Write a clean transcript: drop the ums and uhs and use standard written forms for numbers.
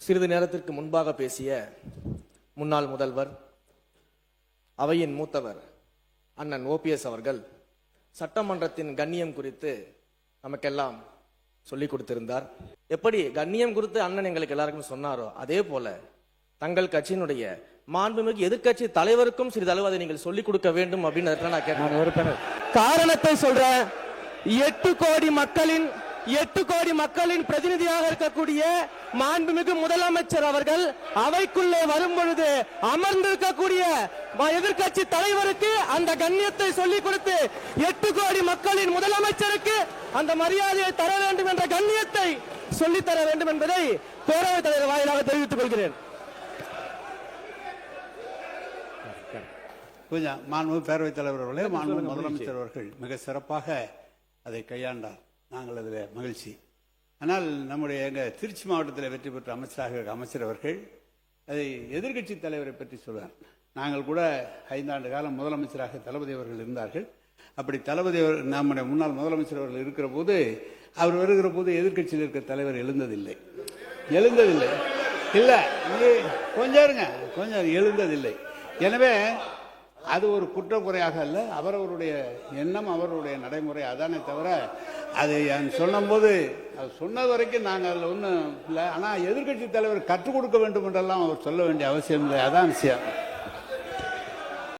சிறிது நேரத்திற்கு முன்பாக பேசிய முன்னாள் முதல்வர், அவையின் மூத்தவர் அண்ணன் ஓபிஎஸ் அவர்கள் சட்டமன்றத்தின் கண்ணியம் குறித்து நமக்கெல்லாம் சொல்லிக் கொடுத்திருந்தார். எப்படி கண்ணியம் குறித்து அண்ணன் எங்களுக்கு எல்லாருக்கும் சொன்னாரோ அதே போல தங்கள் கட்சியினுடைய மாண்புமிகு எதிர்கட்சி தலைவருக்கும் சிறிதளவு அதை நீங்கள் சொல்லிக் கொடுக்க வேண்டும் அப்படின்னு நான் கேட்டேன். காரணத்தை சொல்றேன். 8 கோடி மக்களின் பிரதிநிதியாக இருக்கக்கூடிய மாண்புமிகு முதலமைச்சர் அவர்கள் அவைக்குள்ளே வரும் பொழுது அமர்ந்திருக்கக்கூடிய எதிர்கட்சி தலைவருக்கு அந்த கண்ணியத்தை சொல்லிக் கொடுத்து 8 கோடி மக்களின் முதலமைச்சருக்கு அந்த மரியாதையை தர வேண்டும் என்ற கண்ணியத்தை சொல்லித்தர வேண்டும் என்பதை பேரவைத் தலைவர் வாயிலாக தெரிவித்துக் கொள்கிறேன். கொஞ்சம் மாண்புமிகு பேரவைத் தலைவர் அவர்களே, மாண்புமிகு முதலமைச்சர் அவர்கள் மிக சிறப்பாக அதை கையாண்டார். நாங்கள் அதில் மகிழ்ச்சி. ஆனால் நம்முடைய எங்கள் திருச்சி மாவட்டத்தில் வெற்றி பெற்ற அமைச்சர் அவர்கள் அதை எதிர்கட்சி தலைவரை பற்றி சொல்வார். நாங்கள் கூட 5 ஆண்டு காலம் முதலமைச்சராக தளபதி அவர்கள் இருந்தார்கள். அப்படி தளபதி நம்முடைய முன்னாள் முதலமைச்சர் அவர்கள் இருக்கிற போது, அவர் வருகிற போது எதிர்கட்சியில் இருக்கிற தலைவர் எழுந்ததில்லை. இல்லை, கொஞ்சம் இருங்க, கொஞ்சம் எழுந்ததில்லை. எனவே அது ஒரு குற்றக்குறையாக அல்ல, அவரவருடைய எண்ணம், அவருடைய நடைமுறை அதானே தவிர, அதை சொன்னபோது அது சொன்னது வரைக்கும் நாங்கள் அதில் ஒன்றும் இல்லை. ஆனால் எதிர்கட்சி தலைவர் கற்றுக் கொடுக்க வேண்டும் என்றெல்லாம் அவர் சொல்ல வேண்டிய அவசியம் இல்லை. அதான் விஷயம்.